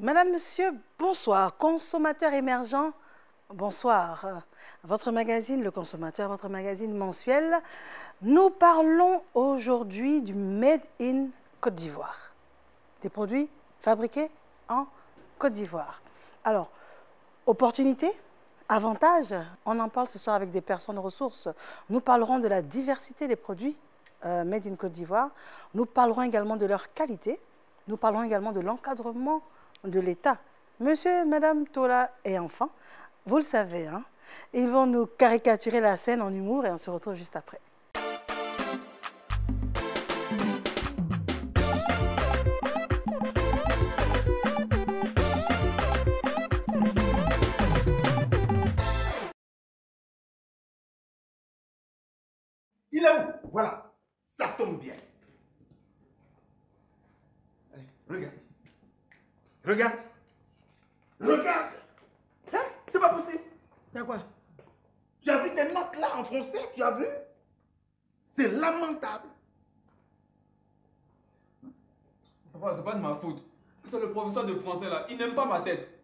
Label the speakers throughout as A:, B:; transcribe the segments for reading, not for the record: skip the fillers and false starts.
A: Madame, Monsieur, bonsoir. Consommateur émergent, bonsoir. Votre magazine, Le Consommateur, votre magazine mensuel. Nous parlons aujourd'hui du Made in Côte d'Ivoire. Des produits fabriqués en Côte d'Ivoire. Alors, opportunité, avantage, on en parle ce soir avec des personnes ressources. Nous parlerons de la diversité des produits Made in Côte d'Ivoire. Nous parlerons également de leur qualité. Nous parlerons également de l'encadrement de l'État. Monsieur, Madame Tola et enfants, vous le savez, hein, ils vont nous caricaturer la scène en humour et on se retrouve juste après.
B: Il est où? Voilà, ça tombe bien. Allez, regarde. Regarde. Regarde. Hein? C'est pas possible.
A: T'as quoi?
B: Tu as vu tes notes là en français? Tu as vu? C'est lamentable.
C: Papa, c'est pas de ma faute. C'est le professeur de français là, il n'aime pas ma tête.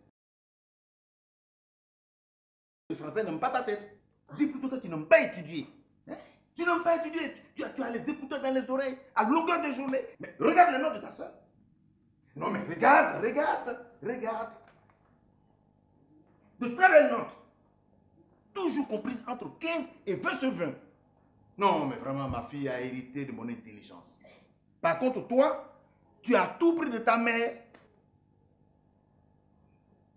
B: Le français n'aime pas ta tête. Dis plutôt que tu n'aimes pas étudier. Hein? Tu n'aimes pas étudier. Tu as les écouteurs dans les oreilles à longueur de journée. Mais regarde les notes de ta soeur. Non mais regarde, regarde, regarde. De très belles notes. Toujours comprises entre 15 et 20 sur 20. Non mais vraiment ma fille a hérité de mon intelligence. Par contre toi, tu as tout pris de ta mère.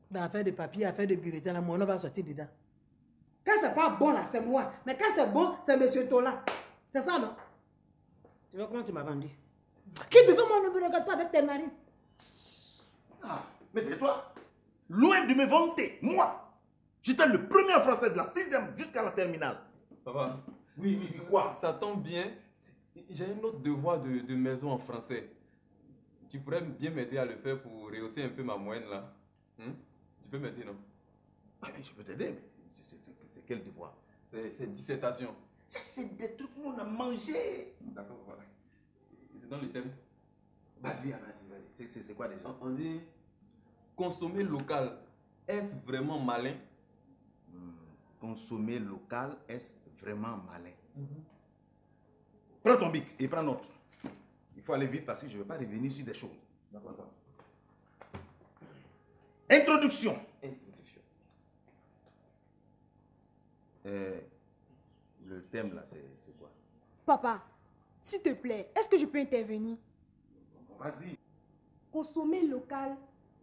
D: Dans l'affaire de papier, affaire de bulletin, là, mon nom va sortir dedans. Quand c'est pas bon, là, c'est moi. Mais quand c'est bon, c'est monsieur Tola. C'est ça, non? Tu vois comment tu m'as vendu? Qui devant moi ne me regarde pas avec tes narines?
B: Ah, mais c'est toi. Loin de me vanter, moi. J'étais le premier français de la 6e jusqu'à la terminale.
C: Papa,
B: Oui, mais c'est quoi?
C: ça tombe bien. J'ai un autre devoir de maison en français. Tu pourrais bien m'aider à le faire pour rehausser un peu ma moyenne là. Tu peux m'aider, non?
B: Je peux t'aider, mais c'est quel devoir?
C: C'est dissertation.
B: Ça, c'est des trucs qu'on a mangé.
C: D'accord, voilà. C'est dans le thème.
B: Vas-y, c'est quoi déjà?
C: On dit consommer local. Est-ce vraiment malin?
B: Consommer local, est-ce vraiment malin? Prends ton bic et prends note. Il faut aller vite parce que je ne vais pas revenir sur des choses.
C: D'accord.
B: Introduction.
C: Introduction.
B: Le thème là, c'est quoi?
E: Papa, s'il te plaît, est-ce que je peux intervenir?
B: Vas-y.
E: Consommer local,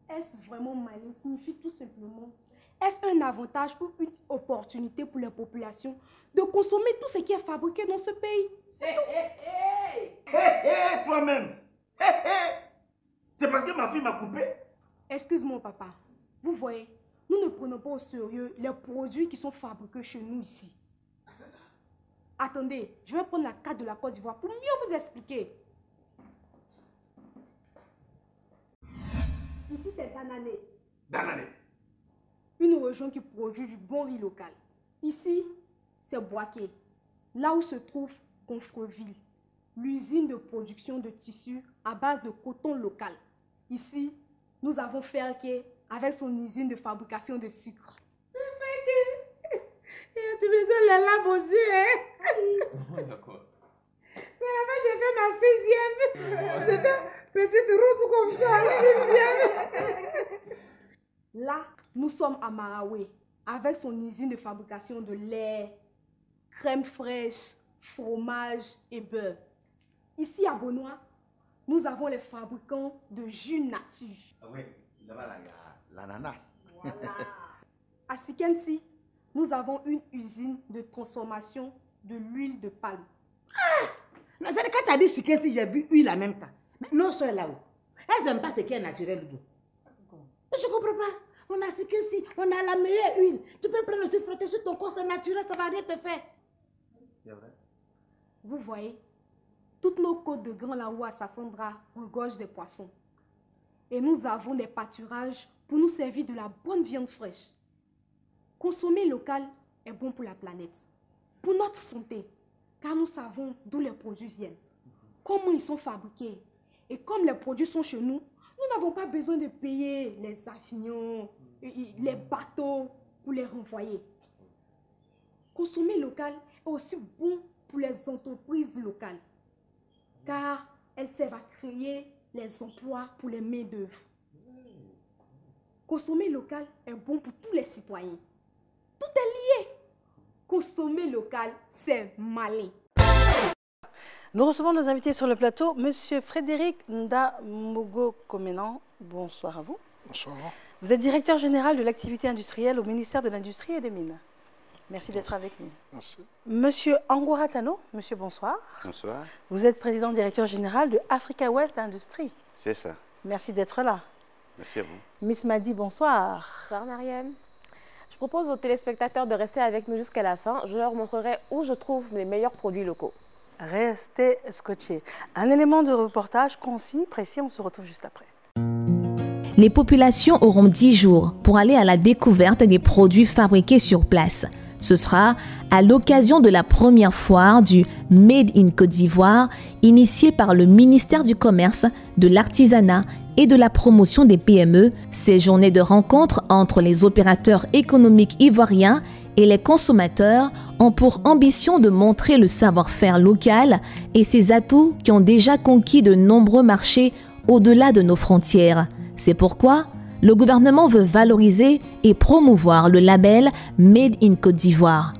E: est-ce vraiment malin? Signifie tout simplement, est-ce un avantage ou une opportunité pour la population de consommer tout ce qui est fabriqué dans ce pays?
B: Hé, toi-même. Hé. C'est parce que ma fille m'a coupé.
E: Excuse-moi, papa. Vous voyez, nous ne prenons pas au sérieux les produits qui sont fabriqués chez nous ici.
B: Ah, c'est ça.
E: Attendez, je vais prendre la carte de la Côte d'Ivoire pour mieux vous expliquer. Ici, c'est Danané.
B: Danané.
E: Une région qui produit du bon riz local. Ici, c'est Boaké, là où se trouve Confreville, l'usine de production de tissus à base de coton local. Ici, nous avons Ferké avec son usine de fabrication de sucre. Tu me donnes la lame aussi, hein?
C: D'accord.
E: C'est la fois que j'ai fait ma 6e. J'étais petite route comme ça, 6e. Là, nous sommes à Maraoué, avec son usine de fabrication de lait, crème fraîche, fromage et beurre. Ici à Bonois, nous avons les fabricants de jus nature.
B: Ah oui, là-bas, là, il y a l'ananas.
E: Voilà. À Sikensi, nous avons une usine de transformation de l'huile de palme.
D: Non, c'est quand tu as dit si j'ai vu huile en même temps. Mais non, soeur là-haut. Elles n'aiment pas ce qui est naturel. Je ne comprends pas. On a si on a la meilleure huile. Tu peux prendre le frotter sur ton corps, c'est naturel, ça ne va rien te faire.
B: C'est vrai?
E: Vous voyez, toutes nos côtes de Grand Laoua, Sassandra, regorgent des poissons. Et nous avons des pâturages pour nous servir de la bonne viande fraîche. Consommer local est bon pour la planète, pour notre santé, car nous savons d'où les produits viennent, comment ils sont fabriqués. Et comme les produits sont chez nous, Nous n'avons pas besoin de payer les avions, les bateaux pour les renvoyer. Consommer local est aussi bon pour les entreprises locales, car elles servent à créer les emplois pour les main-d'œuvre. Consommer local est bon pour tous les citoyens. Tout est lié. Consommer local, c'est malin.
A: Nous recevons nos invités sur le plateau. Monsieur Frédéric Ndamogo-Comenan, bonsoir à vous.
F: Bonsoir.
A: Vous êtes directeur général de l'activité industrielle au ministère de l'Industrie et des Mines. Merci d'être avec nous.
F: Merci.
A: Monsieur Angoura Tano, monsieur, bonsoir.
G: Bonsoir.
A: Vous êtes président directeur général de Africa West Industries.
G: C'est ça.
A: Merci d'être là.
G: Merci à vous.
A: Miss Madi, bonsoir.
H: Bonsoir Mariam. Je propose aux téléspectateurs de rester avec nous jusqu'à la fin. Je leur montrerai où je trouve les meilleurs produits locaux.
A: Restez scotchés. Un élément de reportage concis, précis, on se retrouve juste après.
I: Les populations auront 10 jours pour aller à la découverte des produits fabriqués sur place. Ce sera à l'occasion de la première foire du Made in Côte d'Ivoire, initiée par le ministère du Commerce, de l'Artisanat et de la promotion des PME. Ces journées de rencontre entre les opérateurs économiques ivoiriens et les consommateurs ont pour ambition de montrer le savoir-faire local et ses atouts qui ont déjà conquis de nombreux marchés au-delà de nos frontières. C'est pourquoi le gouvernement veut valoriser et promouvoir le label Made in Côte d'Ivoire.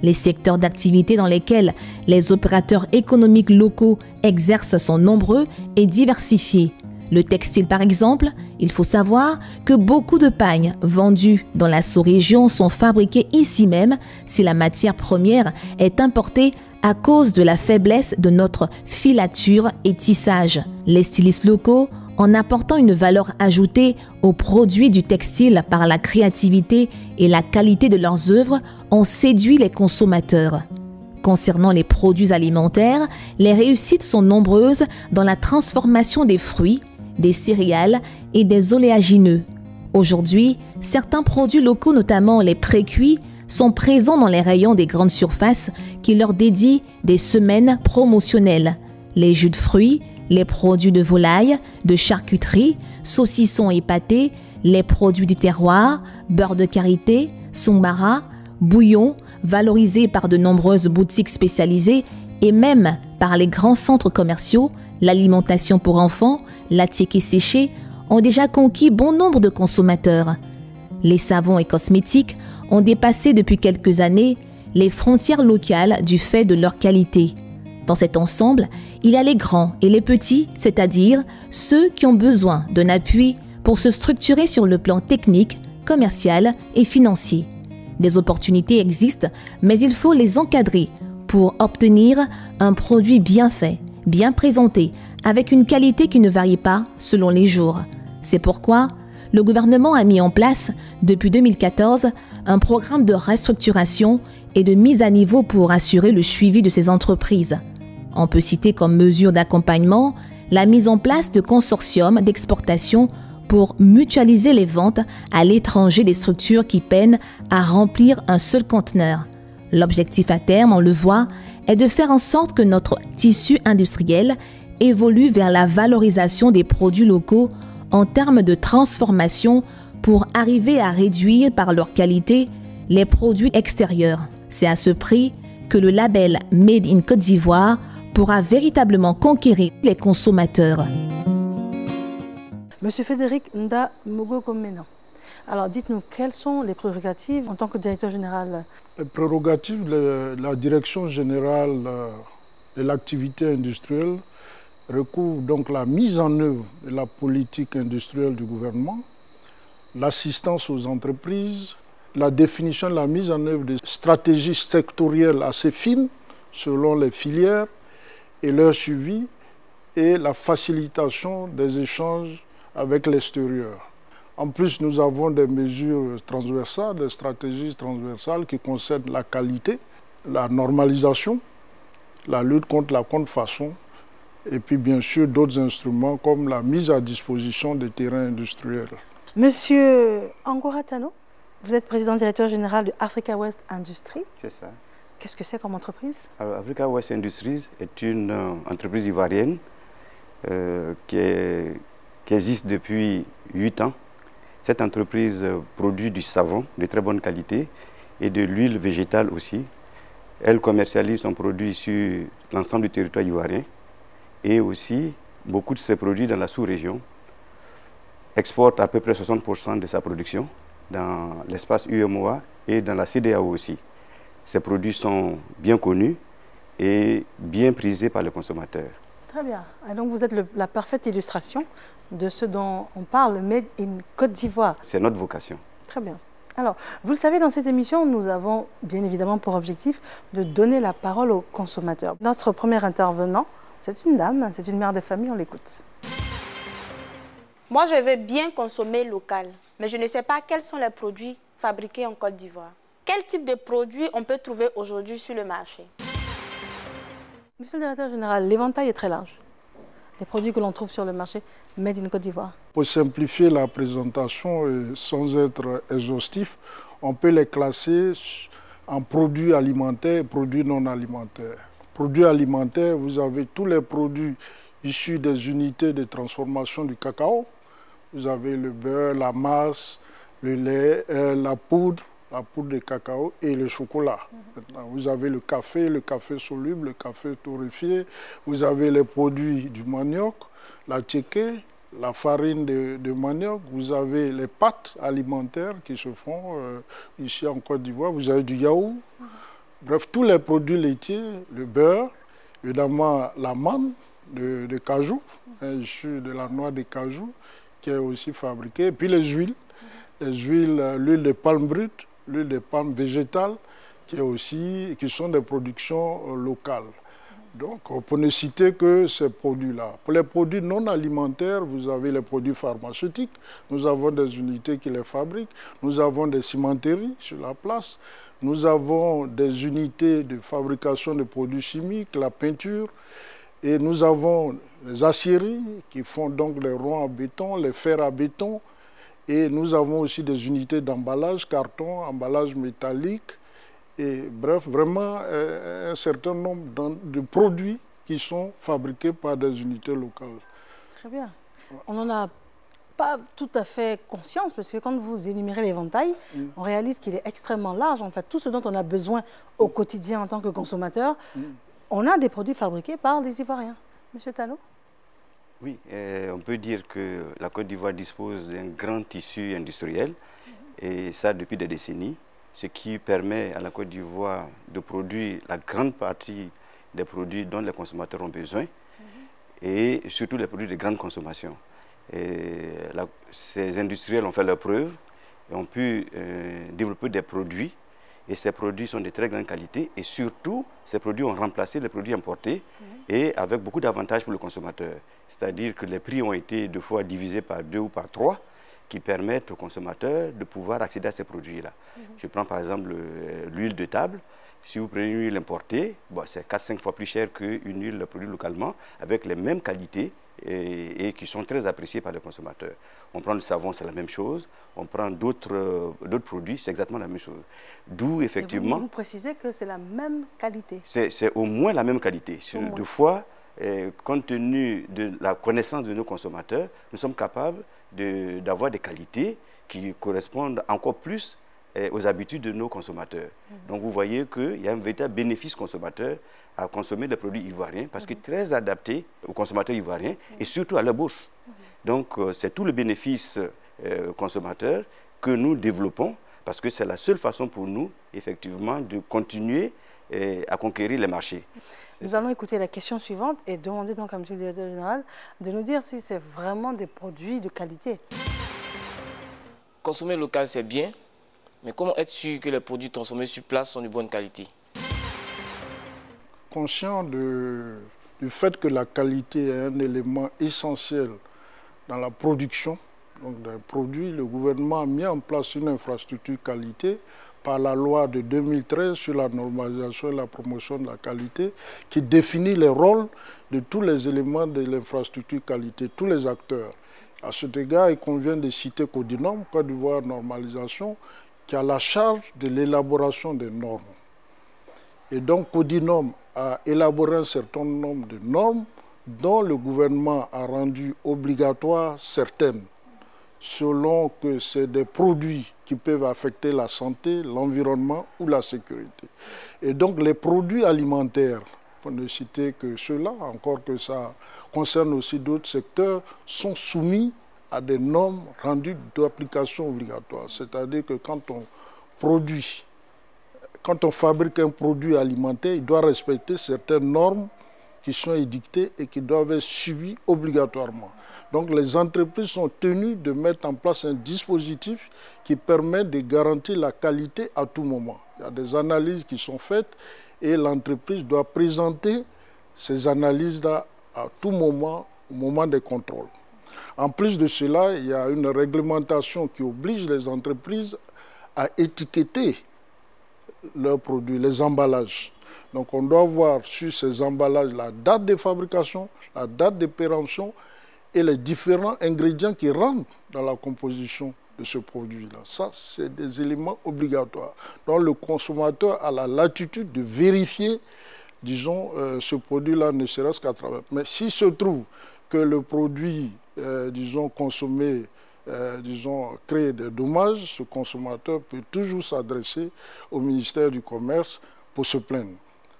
I: Les secteurs d'activité dans lesquels les opérateurs économiques locaux exercent sont nombreux et diversifiés. Le textile par exemple, il faut savoir que beaucoup de pagnes vendus dans la sous-région sont fabriquées ici même si la matière première est importée à cause de la faiblesse de notre filature et tissage. Les stylistes locaux, en apportant une valeur ajoutée aux produits du textile par la créativité et la qualité de leurs œuvres, ont séduit les consommateurs. Concernant les produits alimentaires, les réussites sont nombreuses dans la transformation des fruits, des céréales et des oléagineux. Aujourd'hui, certains produits locaux, notamment les pré-cuits, sont présents dans les rayons des grandes surfaces qui leur dédient des semaines promotionnelles. Les jus de fruits, les produits de volaille, de charcuterie, saucissons et pâtés, les produits du terroir, beurre de karité, sombara, bouillon, valorisés par de nombreuses boutiques spécialisées et même par les grands centres commerciaux, l'alimentation pour enfants, l'attiéké séché, ont déjà conquis bon nombre de consommateurs. Les savons et cosmétiques ont dépassé depuis quelques années les frontières locales du fait de leur qualité. Dans cet ensemble, il y a les grands et les petits, c'est-à-dire ceux qui ont besoin d'un appui pour se structurer sur le plan technique, commercial et financier. Des opportunités existent, mais il faut les encadrer pour obtenir un produit bien fait, bien présenté, avec une qualité qui ne varie pas selon les jours. C'est pourquoi le gouvernement a mis en place, depuis 2014, un programme de restructuration et de mise à niveau pour assurer le suivi de ces entreprises. On peut citer comme mesure d'accompagnement la mise en place de consortiums d'exportation pour mutualiser les ventes à l'étranger des structures qui peinent à remplir un seul conteneur. L'objectif à terme, on le voit, est de faire en sorte que notre tissu industriel évolue vers la valorisation des produits locaux en termes de transformation pour arriver à réduire par leur qualité les produits extérieurs. C'est à ce prix que le label Made in Côte d'Ivoire pourra véritablement conquérir les consommateurs.
A: Monsieur Frédéric Ndamogo-Comenan, alors dites-nous, quelles sont les prérogatives en tant que directeur général?
F: Les prérogatives de la direction générale de l'activité industrielle recouvrent donc la mise en œuvre de la politique industrielle du gouvernement, l'assistance aux entreprises, la définition de la mise en œuvre de stratégies sectorielles assez fines selon les filières et leur suivi, et la facilitation des échanges avec l'extérieur. En plus, nous avons des mesures transversales, des stratégies transversales qui concernent la qualité, la normalisation, la lutte contre la contrefaçon, et puis bien sûr d'autres instruments comme la mise à disposition des terrains industriels.
A: Monsieur Angoura Tano, vous êtes président directeur général de Africa West Industries.
G: C'est ça.
A: Qu'est-ce que c'est comme entreprise?
G: Alors, Africa West Industries est une entreprise ivoirienne qui est qui existe depuis 8 ans. Cette entreprise produit du savon de très bonne qualité et de l'huile végétale aussi. Elle commercialise son produit sur l'ensemble du territoire ivoirien et aussi beaucoup de ses produits dans la sous-région. Exporte à peu près 60% de sa production dans l'espace UEMOA et dans la CEDEAO aussi. Ces produits sont bien connus et bien prisés par les consommateurs.
A: Très bien. Et donc vous êtes la parfaite illustration de ce dont on parle, Made in Côte d'Ivoire.
G: C'est notre vocation.
A: Très bien. Alors, vous le savez, dans cette émission, nous avons bien évidemment pour objectif de donner la parole aux consommateurs. Notre premier intervenant, c'est une dame, c'est une mère de famille, on l'écoute.
J: Moi, je veux bien consommer local, mais je ne sais pas quels sont les produits fabriqués en Côte d'Ivoire. Quel type de produits on peut trouver aujourd'hui sur le marché?
A: Monsieur le directeur général, l'éventail est très large. Les produits que l'on trouve sur le marché Made in Côte d'Ivoire.
F: Pour simplifier la présentation et sans être exhaustif, on peut les classer en produits alimentaires et produits non alimentaires. Produits alimentaires, vous avez tous les produits issus des unités de transformation du cacao. Vous avez le beurre, la masse, le lait, la poudre de cacao et le chocolat. Maintenant, vous avez le café soluble, le café torréfié. Vous avez les produits du manioc, la tchéké, la farine de manioc. Vous avez les pâtes alimentaires qui se font ici en Côte d'Ivoire. Vous avez du yaourt. Bref, tous les produits laitiers, le beurre, évidemment la manne de cajou, issue de la noix de cajou, qui est aussi fabriquée. Et puis les huiles, l'huile de palme brute, l'huile de palme végétale, qui sont des productions locales. Donc, pour ne citer que ces produits-là. Pour les produits non alimentaires, vous avez les produits pharmaceutiques. Nous avons des unités qui les fabriquent. Nous avons des cimenteries sur la place. Nous avons des unités de fabrication de produits chimiques, la peinture. Et nous avons les aciéries qui font donc les ronds à béton, les fers à béton. Et nous avons aussi des unités d'emballage, carton, emballage métallique. Et bref, vraiment un certain nombre de produits qui sont fabriqués par des unités locales.
A: Très bien. On n'en a pas tout à fait conscience parce que quand vous énumérez l'éventail, on réalise qu'il est extrêmement large. En fait, tout ce dont on a besoin au quotidien en tant que consommateur, on a des produits fabriqués par des Ivoiriens. Monsieur Tano?
G: Oui, on peut dire que la Côte d'Ivoire dispose d'un grand tissu industriel, et ça depuis des décennies, ce qui permet à la Côte d'Ivoire de produire la grande partie des produits dont les consommateurs ont besoin, et surtout les produits de grande consommation. Ces industriels ont fait leurs preuves et ont pu développer des produits, et ces produits sont de très grande qualité, et surtout, ces produits ont remplacé les produits importés, et avec beaucoup d'avantages pour le consommateur. C'est-à-dire que les prix ont été 2 fois divisés par 2 ou par 3, qui permettent aux consommateurs de pouvoir accéder à ces produits-là. Je prends par exemple l'huile de table. Si vous prenez une huile importée, bon, c'est 4-5 fois plus cher qu'une huile produite localement, avec les mêmes qualités et qui sont très appréciées par les consommateurs. On prend le savon, c'est la même chose. On prend d'autres produits, c'est exactement la même chose. D'où effectivement...
A: Vous précisez que c'est la même qualité.
G: C'est au moins la même qualité. 2 fois, compte tenu de la connaissance de nos consommateurs, nous sommes capables d'avoir des qualités qui correspondent encore plus aux habitudes de nos consommateurs. Donc vous voyez qu'il y a un véritable bénéfice consommateur à consommer des produits ivoiriens parce que très adaptés aux consommateurs ivoiriens et surtout à leur bourse. Donc c'est tout le bénéfice consommateur que nous développons parce que c'est la seule façon pour nous, effectivement, de continuer à conquérir les marchés.
A: Nous allons écouter la question suivante et demander donc à M. le directeur général de nous dire si c'est vraiment des produits de qualité.
K: Consommer local, c'est bien, mais comment être sûr que les produits transformés sur place sont de bonne qualité?
F: Conscient du fait que la qualité est un élément essentiel dans la production donc des produits, le gouvernement a mis en place une infrastructure qualité par la loi de 2013 sur la normalisation et la promotion de la qualité qui définit les rôles de tous les éléments de l'infrastructure qualité, tous les acteurs. À cet égard, il convient de citer Codinom, Côte d'Ivoire Normalisation, qui a la charge de l'élaboration des normes. Et donc Codinom a élaboré un certain nombre de normes dont le gouvernement a rendu obligatoire certaines, selon que c'est des produits qui peuvent affecter la santé, l'environnement ou la sécurité. Et donc les produits alimentaires, pour ne citer que ceux-là, encore que ça concerne aussi d'autres secteurs, sont soumis à des normes rendues d'application obligatoire. C'est-à-dire que quand on fabrique un produit alimentaire, il doit respecter certaines normes qui sont édictées et qui doivent être suivies obligatoirement. Donc les entreprises sont tenues de mettre en place un dispositif qui permet de garantir la qualité à tout moment. Il y a des analyses qui sont faites et l'entreprise doit présenter ces analyses-là à tout moment, au moment des contrôles. En plus de cela, il y a une réglementation qui oblige les entreprises à étiqueter leurs produits, les emballages. Donc on doit voir sur ces emballages la date de fabrication, la date de péremption et les différents ingrédients qui rentrent dans la composition de ce produit-là. Ça, c'est des éléments obligatoires. Donc le consommateur a la latitude de vérifier, disons, ce produit-là ne serait-ce qu'à travers. Mais s'il se trouve que le produit, disons, consommé, crée des dommages, ce consommateur peut toujours s'adresser au ministère du Commerce pour se plaindre.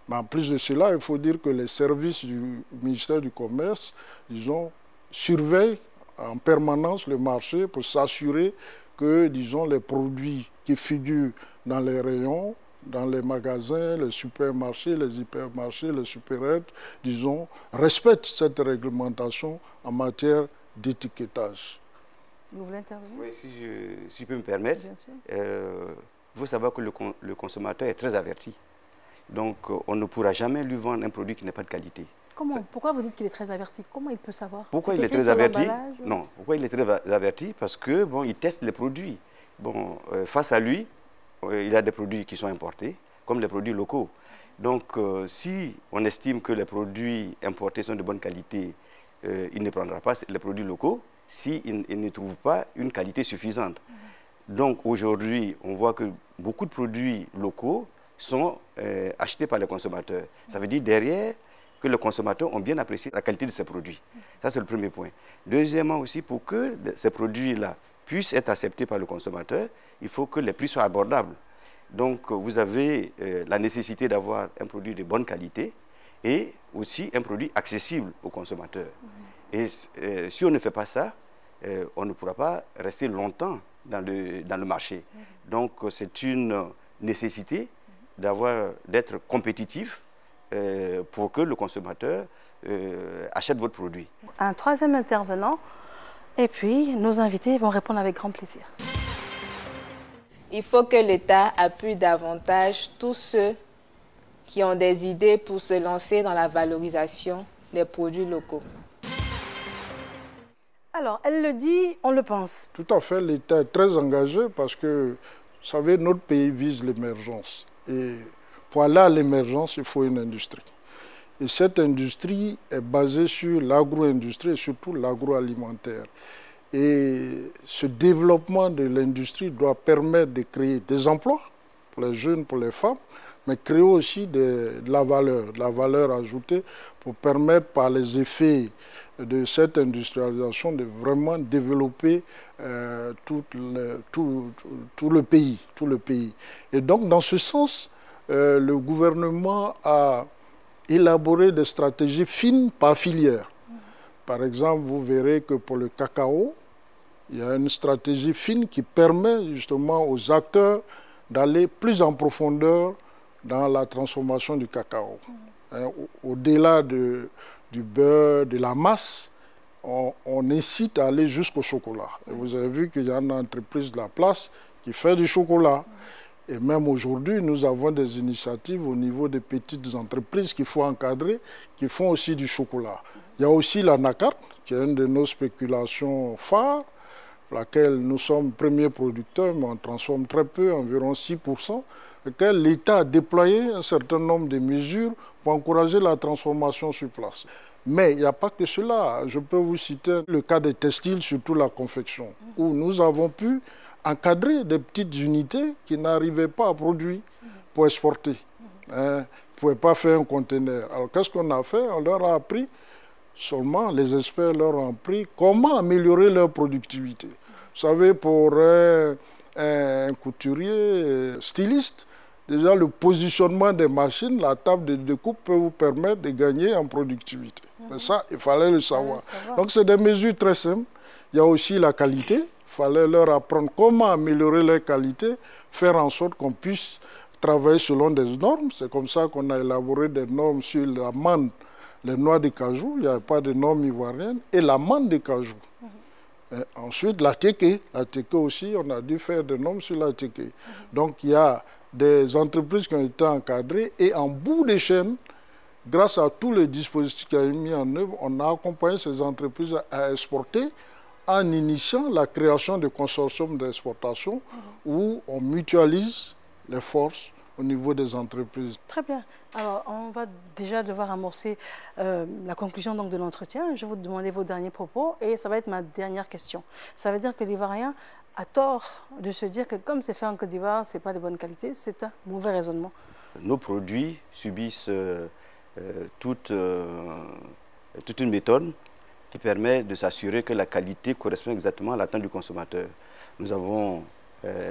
F: Mais en plus de cela, il faut dire que les services du ministère du Commerce, disons, surveillent en permanence le marché pour s'assurer que, disons, les produits qui figurent dans les rayons, dans les magasins, les supermarchés, les hypermarchés, les supérettes, disons, respectent cette réglementation en matière d'étiquetage.
A: Vous voulez intervenir?
G: Oui, si je peux me permettre. Il faut savoir que le consommateur est très averti. Donc, on ne pourra jamais lui vendre un produit qui n'est pas de qualité.
A: Comment? Pourquoi vous dites qu'il est très averti? Comment il peut savoir?
G: Pourquoi il est très averti? Non, pourquoi il est très averti? Parce que, bon, il teste les produits. Bon, face à lui, il y a des produits qui sont importés, comme les produits locaux. Donc, si on estime que les produits importés sont de bonne qualité, il ne prendra pas les produits locaux s'il ne trouve pas une qualité suffisante. Donc, aujourd'hui, on voit que beaucoup de produits locaux sont achetés par les consommateurs. Ça veut dire derrière que les consommateurs ont bien apprécié la qualité de ces produits. Ça, c'est le premier point. Deuxièmement aussi, pour que ces produits-là puissent être acceptés par le consommateur, il faut que les prix soient abordables. Donc, vous avez la nécessité d'avoir un produit de bonne qualité et aussi un produit accessible aux consommateurs. Et si on ne fait pas ça, on ne pourra pas rester longtemps dans le marché. Donc, c'est une nécessité d'être compétitif pour que le consommateur achète votre produit.
A: Un troisième intervenant, et puis nos invités vont répondre avec grand plaisir.
L: Il faut que l'État appuie davantage tous ceux qui ont des idées pour se lancer dans la valorisation des produits locaux.
A: Alors, elle le dit, on le pense.
F: Tout à fait, l'État est très engagé parce que, vous savez, notre pays vise l'émergence. Et pour aller à l'émergence, il faut une industrie. Et cette industrie est basée sur l'agro-industrie et surtout l'agroalimentaire. Et ce développement de l'industrie doit permettre de créer des emplois pour les jeunes, pour les femmes, mais créer aussi de la valeur ajoutée pour permettre par les effets de cette industrialisation de vraiment développer tout le pays. Et donc, dans ce sens, le gouvernement a élaboré des stratégies fines par filière. Par exemple, vous verrez que pour le cacao, il y a une stratégie fine qui permet justement aux acteurs d'aller plus en profondeur dans la transformation du cacao. Au-delà du beurre, de la masse, on incite à aller jusqu'au chocolat. Et vous avez vu qu'il y a une entreprise de la place qui fait du chocolat. Et même aujourd'hui, nous avons des initiatives au niveau des petites entreprises qu'il faut encadrer, qui font aussi du chocolat. Il y a aussi l'anacarde, qui est une de nos spéculations phares, laquelle nous sommes premiers producteurs, mais on transforme très peu, environ 6%, lequel l'État a déployé un certain nombre de mesures pour encourager la transformation sur place. Mais il n'y a pas que cela. Je peux vous citer le cas des textiles, surtout la confection, où nous avons pu encadrer des petites unités qui n'arrivaient pas à produire pour exporter. Ils ne pouvaient pas faire un conteneur. Alors qu'est-ce qu'on a fait? On leur a appris Seulement, les experts leur ont appris comment améliorer leur productivité. Vous savez, pour un couturier styliste, déjà le positionnement des machines, la table de découpe peut vous permettre de gagner en productivité. Mais ça, il fallait le savoir. Donc, c'est des mesures très simples. Il y a aussi la qualité. Il fallait leur apprendre comment améliorer leur qualité, faire en sorte qu'on puisse travailler selon des normes. C'est comme ça qu'on a élaboré des normes sur la manne, les noix de cajou. Il n'y avait pas de normes ivoiriennes. Et la manne de cajou. Et ensuite, la téké. La téké aussi, on a dû faire des normes sur la téké. Donc, il y a des entreprises qui ont été encadrées et en bout de chaîne, grâce à tous les dispositifs qui ont été mis en œuvre, on a accompagné ces entreprises à exporter en initiant la création de consortiums d'exportation où on mutualise les forces au niveau des entreprises.
A: Très bien. Alors, on va déjà devoir amorcer la conclusion donc, de l'entretien. Je vais vous demander vos derniers propos et ça va être ma dernière question. Ça veut dire que l'Ivoirien a tort de se dire que comme c'est fait en Côte d'Ivoire, ce n'est pas de bonne qualité, c'est un mauvais raisonnement.
G: Nos produits subissent toute une méthode qui permet de s'assurer que la qualité correspond exactement à l'attente du consommateur. Nous avons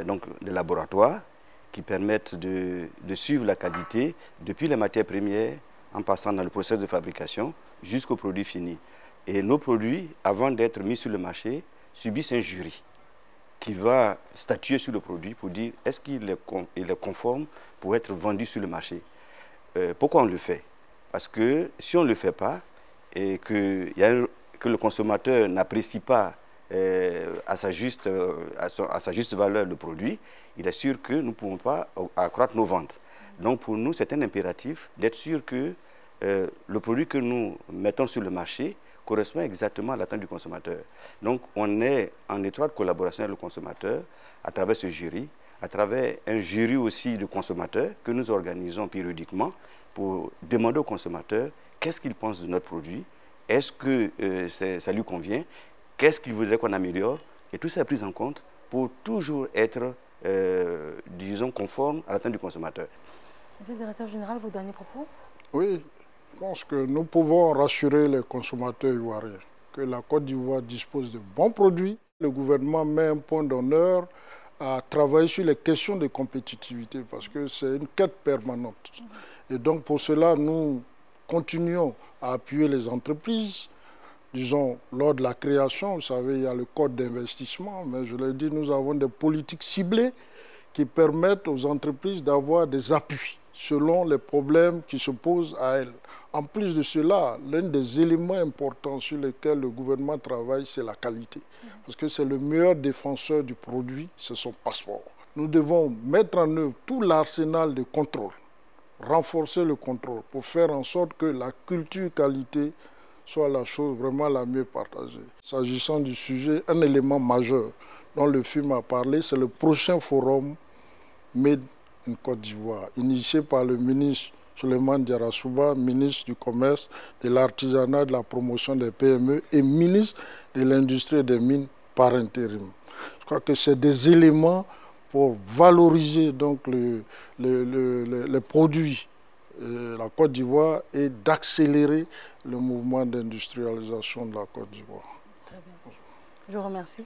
G: donc des laboratoires qui permettent de suivre la qualité depuis les matières premières en passant dans le processus de fabrication jusqu'au produit fini. Et nos produits, avant d'être mis sur le marché, subissent un jury qui va statuer sur le produit pour dire est-ce qu'il est conforme pour être vendu sur le marché. Pourquoi on le fait? Parce que si on ne le fait pas et que le consommateur n'apprécie pas à sa juste valeur le produit, il est sûr que nous ne pouvons pas accroître nos ventes. Donc pour nous, c'est un impératif d'être sûr que le produit que nous mettons sur le marché correspond exactement à l'attente du consommateur. Donc on est en étroite collaboration avec le consommateur à travers ce jury, à travers un jury aussi de consommateurs que nous organisons périodiquement pour demander au consommateur qu'est-ce qu'il pense de notre produit, est-ce que ça lui convient, qu'est-ce qu'il voudrait qu'on améliore, et tout ça est pris en compte pour toujours être, disons, conforme à l'attente du consommateur.
A: Monsieur le directeur général, vos derniers propos?
F: Oui, je pense que nous pouvons rassurer les consommateurs ivoiriens que la Côte d'Ivoire dispose de bons produits. Le gouvernement met un point d'honneur à travailler sur les questions de compétitivité parce que c'est une quête permanente. Et donc pour cela, nous continuons à appuyer les entreprises. Disons, lors de la création, vous savez, il y a le code d'investissement, mais je l'ai dit, nous avons des politiques ciblées qui permettent aux entreprises d'avoir des appuis selon les problèmes qui se posent à elles. En plus de cela, l'un des éléments importants sur lesquels le gouvernement travaille, c'est la qualité. Parce que c'est le meilleur défenseur du produit, c'est son passeport. Nous devons mettre en œuvre tout l'arsenal de contrôle, renforcer le contrôle pour faire en sorte que la culture qualité soit la chose vraiment la mieux partagée. S'agissant du sujet, un élément majeur dont le film a parlé, c'est le prochain forum Made in Côte d'Ivoire, initié par le ministre Souleymane Diarra-Souba, ministre du Commerce, de l'Artisanat, de la Promotion des PME et ministre de l'Industrie et des Mines par intérim. Je crois que c'est des éléments pour valoriser donc les produits de la Côte d'Ivoire et d'accélérer le mouvement d'industrialisation de la Côte d'Ivoire.
A: Très bien. Je vous remercie.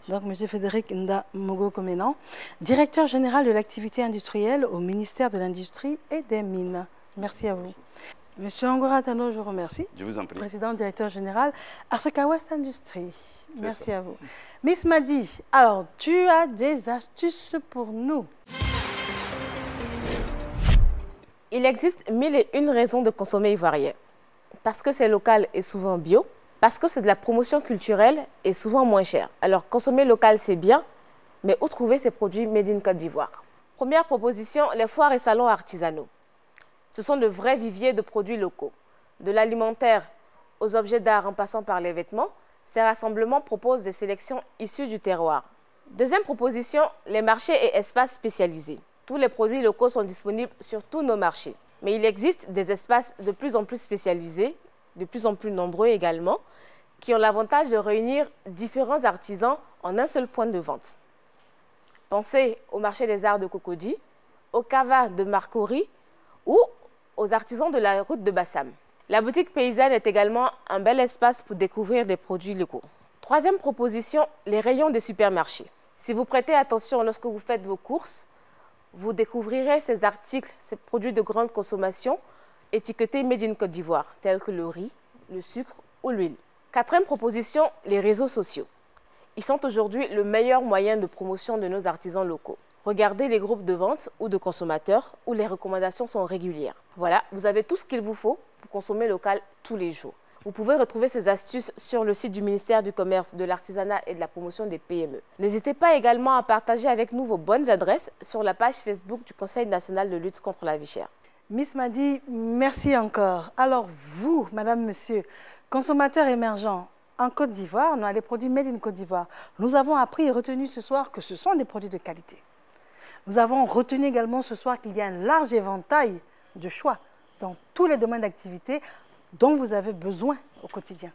A: Donc, M. Frédéric Nda Mogo-Comenan, directeur général de l'activité industrielle au ministère de l'Industrie et des Mines. Merci à vous. M. Angora Tano, je vous remercie.
G: Je vous en prie.
A: Président, directeur général, Africa West Industries. Merci à vous. Miss Madi, alors, tu as des astuces pour nous.
H: Il existe 1001 raisons de consommer ivoirien. Parce que c'est local et souvent bio, parce que c'est de la promotion culturelle et souvent moins cher. Alors, consommer local, c'est bien, mais où trouver ces produits made in Côte d'Ivoire? Première proposition, les foires et salons artisanaux. Ce sont de vrais viviers de produits locaux. De l'alimentaire aux objets d'art en passant par les vêtements, ces rassemblements proposent des sélections issues du terroir. Deuxième proposition, les marchés et espaces spécialisés. Tous les produits locaux sont disponibles sur tous nos marchés. Mais il existe des espaces de plus en plus spécialisés, de plus en plus nombreux également, qui ont l'avantage de réunir différents artisans en un seul point de vente. Pensez au marché des arts de Cocody, au Cava de Marcory ou aux artisans de la route de Bassam. La boutique paysanne est également un bel espace pour découvrir des produits locaux. Troisième proposition, les rayons des supermarchés. Si vous prêtez attention lorsque vous faites vos courses, vous découvrirez ces articles, ces produits de grande consommation étiquetés Made in Côte d'Ivoire, tels que le riz, le sucre ou l'huile. Quatrième proposition, les réseaux sociaux. Ils sont aujourd'hui le meilleur moyen de promotion de nos artisans locaux. Regardez les groupes de vente ou de consommateurs où les recommandations sont régulières. Voilà, vous avez tout ce qu'il vous faut pour consommer local tous les jours. Vous pouvez retrouver ces astuces sur le site du ministère du Commerce, de l'Artisanat et de la Promotion des PME. N'hésitez pas également à partager avec nous vos bonnes adresses sur la page Facebook du Conseil national de lutte contre la vie chère.
A: Miss Madi, merci encore. Alors vous, madame, monsieur, consommateurs émergents en Côte d'Ivoire, on a les produits Made in Côte d'Ivoire. Nous avons appris et retenu ce soir que ce sont des produits de qualité. Nous avons retenu également ce soir qu'il y a un large éventail de choix dans tous les domaines d'activité dont vous avez besoin au quotidien.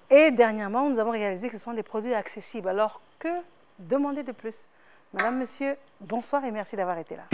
A: Et dernièrement, nous avons réalisé que ce sont des produits accessibles. Alors que demander de plus? Madame, monsieur, bonsoir et merci d'avoir été là.